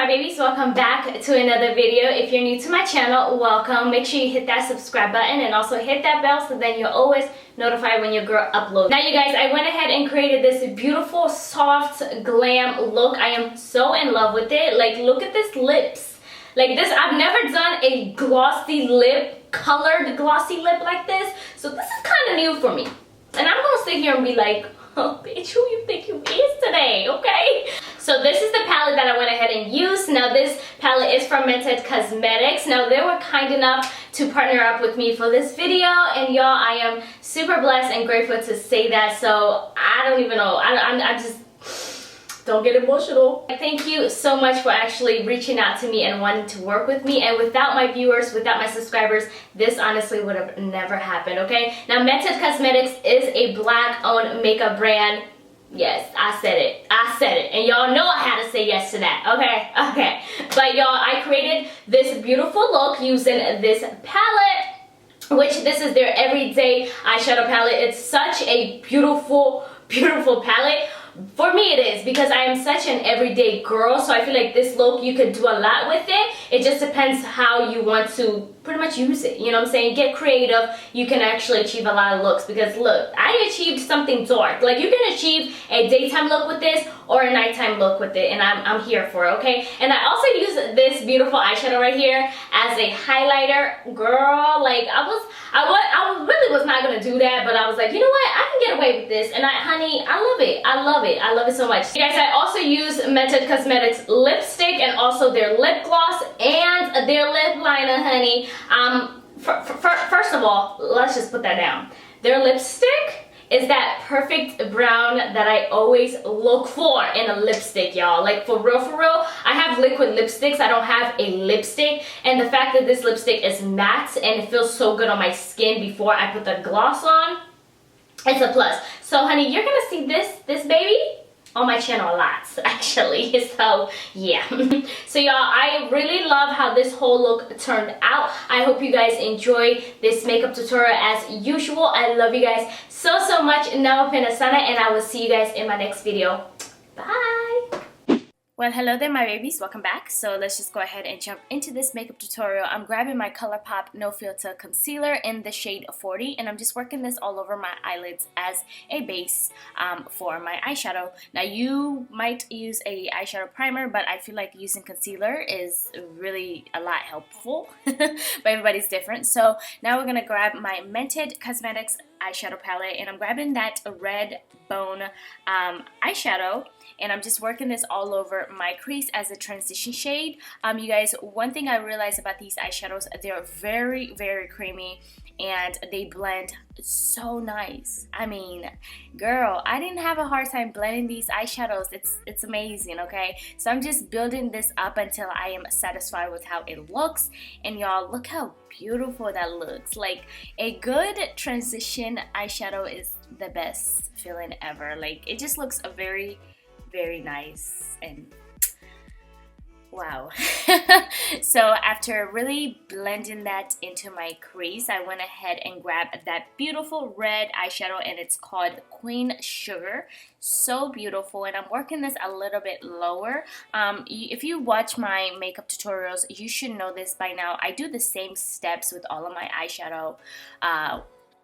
my babies, welcome back to another video. If you're new to my channel, welcome. Make sure you hit that subscribe button and also hit that bell so then you're always notified when your girl uploads. Now you guys, I went ahead and created this beautiful soft glam look. I am so in love with it. Like, look at this lips. Like this, I've never done a glossy lip, colored glossy lip like this. So this is kind of new for me. And I'm gonna sit here and be like, oh bitch, who you think you is today, okay? So this is the palette that I went ahead and used. Now this palette is from MENTED Cosmetics. Now they were kind enough to partner up with me for this video, and y'all, I am super blessed and grateful to say that. So I don't even know, I just don't get emotional. Thank you so much for actually reaching out to me and wanting to work with me. And without my viewers, without my subscribers, this honestly would have never happened, okay? Now, MENTED Cosmetics is a Black-owned makeup brand. Yes, I said it. I said it. And y'all know I had to say yes to that, okay? Okay. But y'all, I created this beautiful look using this palette, which this is their everyday eyeshadow palette. It's such a beautiful, beautiful palette. For me it is, because I am such an everyday girl, so I feel like this look you could do a lot with it. It just depends how you want to pretty much use it, you know what I'm saying? Get creative, you can actually achieve a lot of looks. Because look, I achieved something dark. Like, you can achieve a daytime look with this or a nighttime look with it, and I'm here for it, okay? And I also use this beautiful eyeshadow right here as a highlighter. Girl, like I really was not gonna do that, but I was like, you know what, I can get away with this. And honey, I love it. I love it. I love it so much. You guys, I also use MENTED Cosmetics lipstick and also their lip gloss and their lip liner, honey. First of all, let's just put that down. Their lipstick is that perfect brown that I always look for in a lipstick, y'all. Like, for real, I have liquid lipsticks. I don't have a lipstick. And the fact that this lipstick is matte and it feels so good on my skin before I put the gloss on, it's a plus. So, honey, you're gonna see this baby on my channel a lot, actually. So yeah. So y'all, I really love how this whole look turned out. I hope you guys enjoy this makeup tutorial as usual. I love you guys so much. Now Penasana, and I will see you guys in my next video. Bye. Well, hello there my babies, welcome back. So let's just go ahead and jump into this makeup tutorial. I'm grabbing my ColourPop No Filter Concealer in the shade 40, and I'm just working this all over my eyelids as a base for my eyeshadow. Now, you might use a eyeshadow primer, but I feel like using concealer is really a lot helpful, but everybody's different. So now we're gonna grab my MENTED Cosmetics eyeshadow palette, and I'm grabbing that red bone eyeshadow, and I'm just working this all over my crease as a transition shade. You guys, one thing I realized about these eyeshadows, they're very creamy and they blend so nice. I mean, girl, I didn't have a hard time blending these eyeshadows. It's amazing, okay? So I'm just building this up until I am satisfied with how it looks. And y'all, look how beautiful that looks. Like, a good transition eyeshadow is the best feeling ever. Like, it just looks very nice and wow. So after really blending that into my crease, I went ahead and grabbed that beautiful red eyeshadow, and it's called Queen Sugar. So beautiful, and I'm working this a little bit lower. If you watch my makeup tutorials, you should know this by now. I do the same steps with all of my eyeshadow.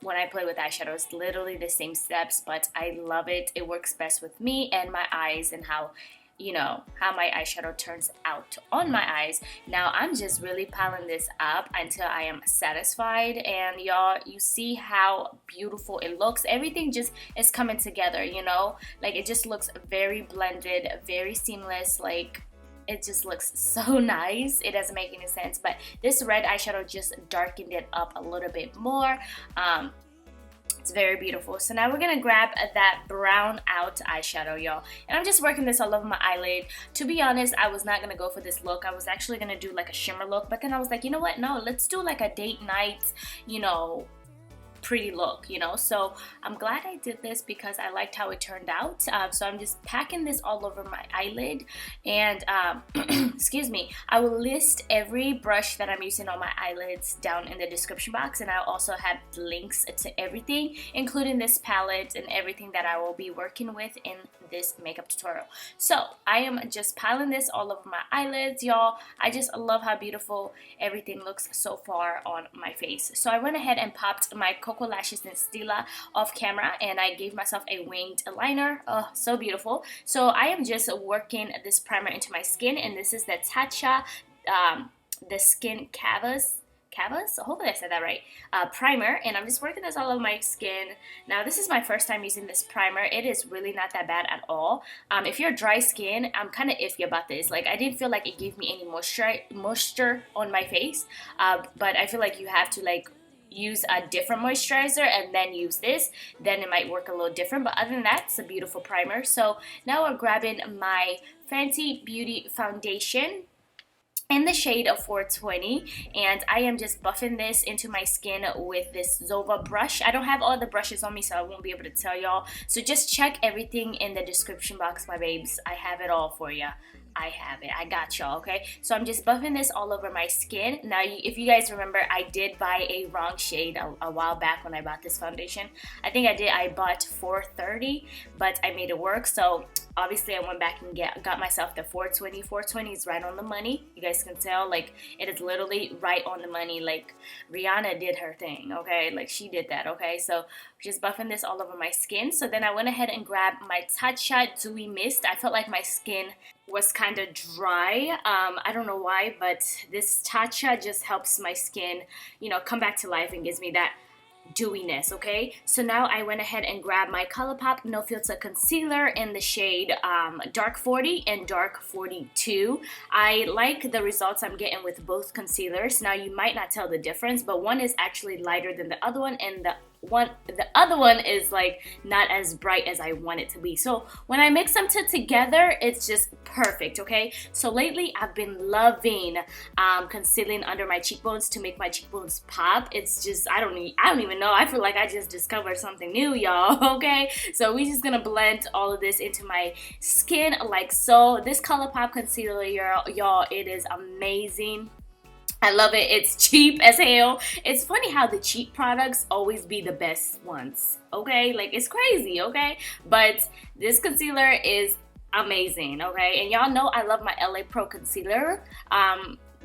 When I play with eyeshadow, it's literally the same steps, but I love it. It works best with me and my eyes, and how, you know, how my eyeshadow turns out on my eyes. Now I'm just really piling this up until I am satisfied, and y'all, you see how beautiful it looks. Everything just is coming together, you know, like it just looks very blended, very seamless. Like, it just looks so nice. It doesn't make any sense, but this red eyeshadow just darkened it up a little bit more. It's very beautiful. So now we're gonna grab that brown out eyeshadow, y'all, and I'm just working this all over my eyelid. To be honest, I was not gonna go for this look. I was actually gonna do like a shimmer look, but then I was like, you know what, no, let's do like a date night, you know, pretty look, you know. So I'm glad I did this because I liked how it turned out. So I'm just packing this all over my eyelid, and excuse me, I will list every brush that I'm using on my eyelids down in the description box, and I'll also have links to everything, including this palette and everything that I will be working with in this makeup tutorial. So I am just piling this all over my eyelids, y'all. I just love how beautiful everything looks so far on my face. So I went ahead and popped my KOKOLASHES in Stila off camera, and I gave myself a winged liner. Oh, so beautiful. So I am just working this primer into my skin, and this is the TATCHA the Skin Canvas, hopefully I said that right, primer, and I'm just working this all over my skin. Now this is my first time using this primer. It is really not that bad at all. If you're dry skin, I'm kind of iffy about this. Like, I didn't feel like it gave me any moisture on my face, but I feel like you have to like use a different moisturizer and then use this, then it might work a little different. But other than that, it's a beautiful primer. So now we're grabbing my Fenty Beauty foundation in the shade of 420, and I am just buffing this into my skin with this Zova brush. I don't have all the brushes on me, so I won't be able to tell y'all, so just check everything in the description box, my babes. I have it all for you. I have it. I got y'all, okay? So I'm just buffing this all over my skin. Now, if you guys remember, I did buy a wrong shade a while back when I bought this foundation. I bought 430, but I made it work. So obviously I went back and got myself the 420. 420 is right on the money. You guys can tell, like, it is literally right on the money. Like, Rihanna did her thing, okay? Like, she did that, okay? So just buffing this all over my skin. So then I went ahead and grabbed my Tatcha Dewy Mist. I felt like my skin was kind of dry. I don't know why, but this Tatcha just helps my skin, you know, come back to life and gives me that dewiness, okay? So now I went ahead and grabbed my ColourPop No Filter Concealer in the shade Dark 40 and Dark 42. I like the results I'm getting with both concealers. Now, you might not tell the difference, but one is actually lighter than the other one, and the other one is like not as bright as I want it to be. So when I mix them together, it's just perfect, okay? So lately I've been loving concealing under my cheekbones to make my cheekbones pop. It's just, I don't even know. I feel like I just discovered something new, y'all, okay? So we're just gonna blend all of this into my skin like so. This ColourPop concealer, y'all, it is amazing. I love it. It's cheap as hell. It's funny how the cheap products always be the best ones, okay? Like, it's crazy, okay? But this concealer is amazing, okay? And y'all know I love my LA Pro concealer.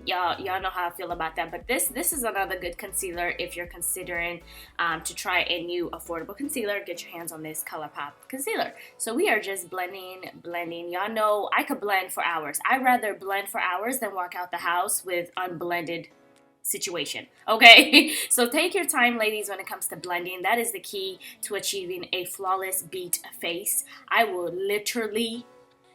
Y'all know how I feel about that. But this is another good concealer if you're considering to try a new affordable concealer. Get your hands on this ColourPop concealer. So we are just blending. Y'all know I could blend for hours. I'd rather blend for hours than walk out the house with unblended situation, okay? So take your time, ladies, when it comes to blending. That is the key to achieving a flawless beat face. I will literally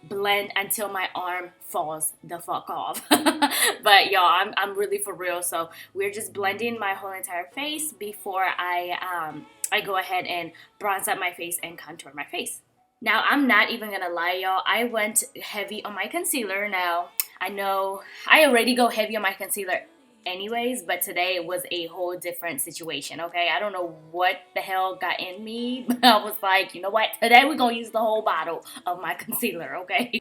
blend until my arm falls the fuck off. But y'all, I'm really for real. So we're just blending my whole entire face before I go ahead and bronze up my face and contour my face. Now, I'm not even gonna lie, y'all, I went heavy on my concealer. Now, I know I already go heavy on my concealer anyways, but today it was a whole different situation, okay? I don't know what the hell got in me, but I was like, you know what? Today we're gonna use the whole bottle of my concealer, okay?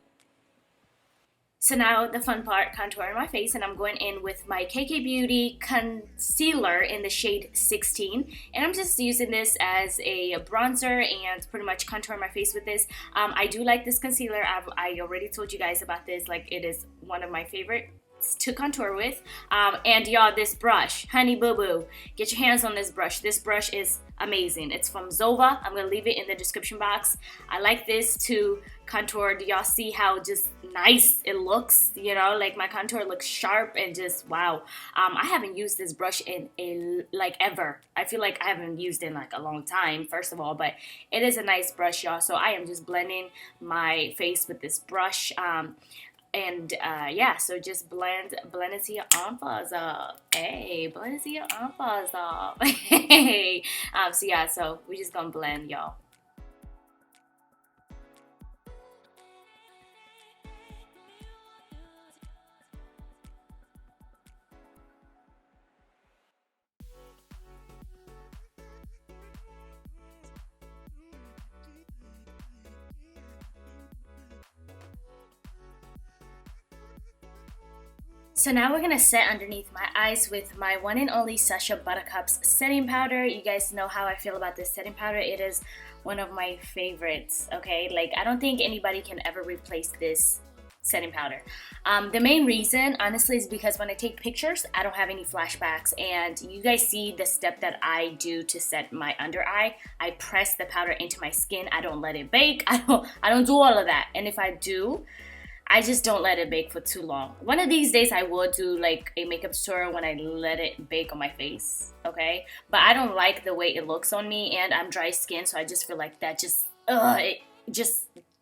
So now the fun part, contouring my face, and I'm going in with my KK Beauty concealer in the shade 16, and I'm just using this as a bronzer and pretty much contouring my face with this. I do like this concealer. I already told you guys about this. Like, it is one of my favorite to contour with. And y'all, this brush, honey boo boo, get your hands on this brush. This brush is amazing. It's from Zova. I'm gonna leave it in the description box. I like this to contour. Do y'all see how just nice it looks? You know, like, my contour looks sharp and just wow. I haven't used this brush in ever. I feel like I haven't used it in like a long time, first of all, but it is a nice brush, y'all. So I am just blending my face with this brush. Yeah, so just blend it to your armpits up. Hey, blend it to your armpits up. Hey. So yeah, so we're just gonna blend, y'all. So now we're gonna set underneath my eyes with my one and only SASCHA Buttercup's setting powder. You guys know how I feel about this setting powder. It is one of my favorites, okay? Like, I don't think anybody can ever replace this setting powder. The main reason, honestly, is because when I take pictures, I don't have any flashbacks, and you guys see the step that I do to set my under eye. I press the powder into my skin. I don't let it bake. I don't do all of that. And if I do, I just don't let it bake for too long. One of these days I will do like a makeup tutorial when I let it bake on my face, okay? But I don't like the way it looks on me, and I'm dry skin, so I just feel like that it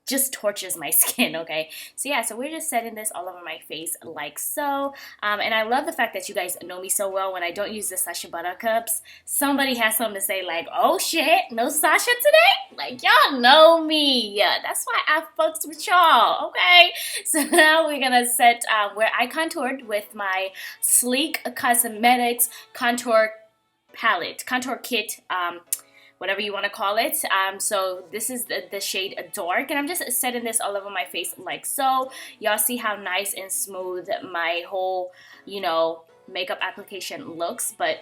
just torches my skin, okay? So yeah, so we're just setting this all over my face like so. And I love the fact that you guys know me so well. When I don't use the SASCHA Buttercups, somebody has something to say like, oh shit, no SASCHA today? Like, y'all know me. That's why I fucks with y'all, okay? So now we're gonna set where I contoured with my Sleek Cosmetics contour palette, contour kit, whatever you want to call it. So this is the shade Dark, and I'm just setting this all over my face like so. Y'all see how nice and smooth my whole, you know, makeup application looks, but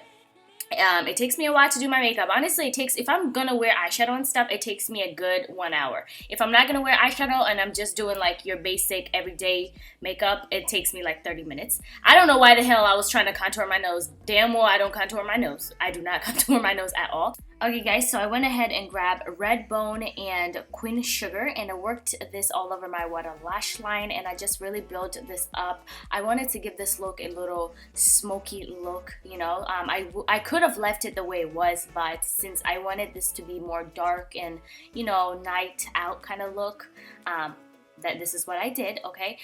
it takes me a while to do my makeup. Honestly, it takes, if I'm gonna wear eyeshadow and stuff, it takes me a good 1 hour. If I'm not gonna wear eyeshadow and I'm just doing like your basic everyday makeup, it takes me like 30 minutes. I don't know why the hell I was trying to contour my nose. Damn well I don't contour my nose. I do not contour my nose at all. Okay guys, so I went ahead and grabbed Red Bone and Queen Sugar, and I worked this all over my water lash line, and I just really built this up. I wanted to give this look a little smoky look, you know. I could have left it the way it was, but since I wanted this to be more dark and, you know, night out kind of look, that this is what I did, okay?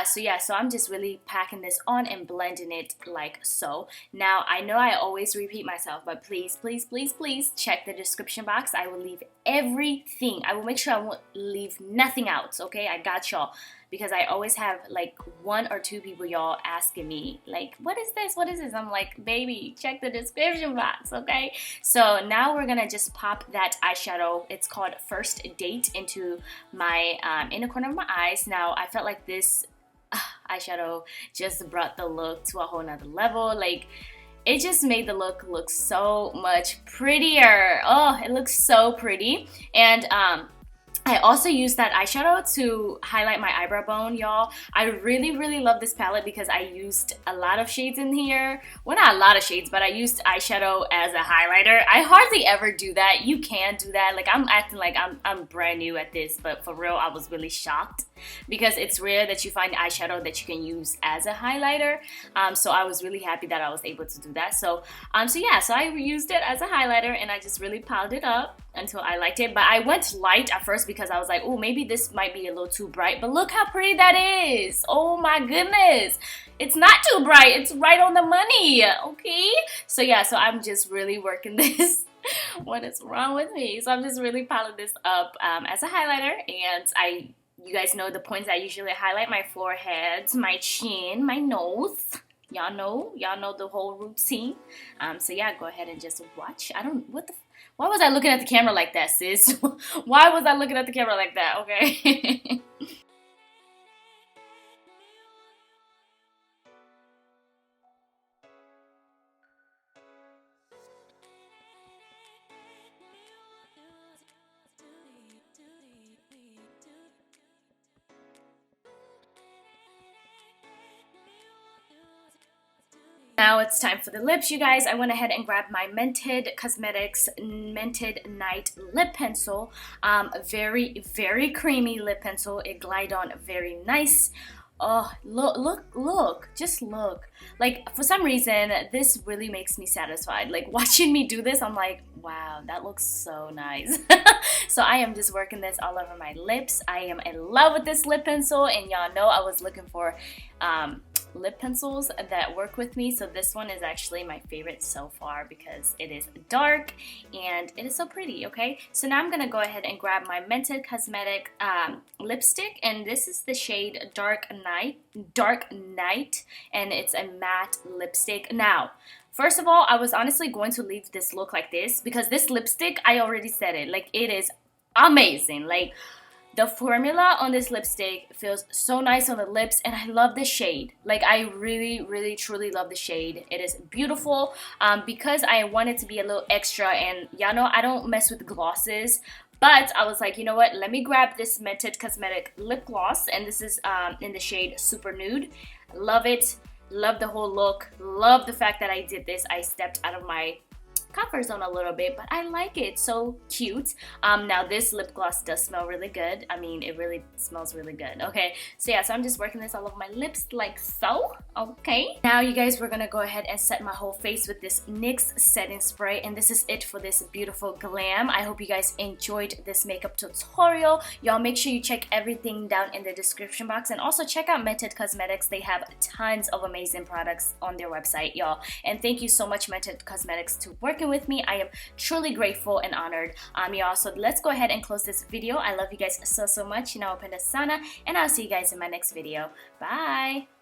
So yeah, so I'm just really packing this on and blending it like so. Now, I know I always repeat myself, but please, please, please, please check the description box. I will leave everything. I will make sure I won't leave nothing out, okay? I got y'all. Because I always have like 1 or 2 people, y'all, asking me like, what is this? What is this? I'm like, baby, check the description box, okay? So now we're gonna just pop that eyeshadow. It's called First Date into my inner corner of my eyes. Now, I felt like this eyeshadow just brought the look to a whole nother level. Like, it just made the look so much prettier. Oh, it looks so pretty. And I also used that eyeshadow to highlight my eyebrow bone, y'all. I really, really love this palette because I used a lot of shades in here. Well, not a lot of shades, but I used eyeshadow as a highlighter. I hardly ever do that. You can do that. Like, I'm acting like I'm brand new at this, but for real, I was really shocked because it's rare that you find eyeshadow that you can use as a highlighter. So I was really happy that I was able to do that. So yeah, so I used it as a highlighter, and I just really piled it up until I liked it. But I went light at first because I was like, oh, maybe this might be a little too bright, but look how pretty that is. Oh my goodness, it's not too bright, it's right on the money, okay? So yeah, so I'm just really working this. What is wrong with me? So I'm just really piling this up as a highlighter, and you guys know the points I usually highlight: my forehead, my chin, my nose. Y'all know the whole routine. So yeah, go ahead and just watch. Why was I looking at the camera like that, sis? Why was I looking at the camera like that? Okay. Now it's time for the lips, you guys. I went ahead and grabbed my Mented Cosmetics Mented Night Lip Pencil. Very, very creamy lip pencil. It glide on very nice. Oh, look, just look. Like, for some reason, this really makes me satisfied. Like, watching me do this, I'm like, wow, that looks so nice. So I am just working this all over my lips. I am in love with this lip pencil, and y'all know I was looking for lip pencils that work with me. So this one is actually my favorite so far because it is dark and it is so pretty, okay? So now I'm gonna go ahead and grab my Mented Cosmetic lipstick, and this is the shade Dark Night, and it's a matte lipstick. Now, first of all, I was honestly going to leave this look like this because this lipstick, I already said it, like, it is amazing. Like, The formula on this lipstick feels so nice on the lips, and I love the shade. Like, I really truly love the shade. It is beautiful. Because I want it to be a little extra, and y'all know I don't mess with glosses, but I was like, you know what, let me grab this Mented Cosmetic lip gloss, and this is in the shade Super Nude. Love it. Love the whole look. Love the fact that I did this. I stepped out of my comfort zone a little bit, but I like it. So cute. Now this lip gloss does smell really good. I mean, it really smells really good. Okay, so yeah, so I'm just working this all over my lips like so. Okay, now you guys, we're gonna go ahead and set my whole face with this NYX setting spray, and this is it for this beautiful glam. I hope you guys enjoyed this makeup tutorial. Y'all make sure you check everything down in the description box, and also check out Mented Cosmetics. They have tons of amazing products on their website, y'all. And thank you so much, Mented Cosmetics, to working with me. I am truly grateful and honored. Y'all, so let's go ahead and close this video. I love you guys so much. Nawapenda sana, and I'll see you guys in my next video. Bye.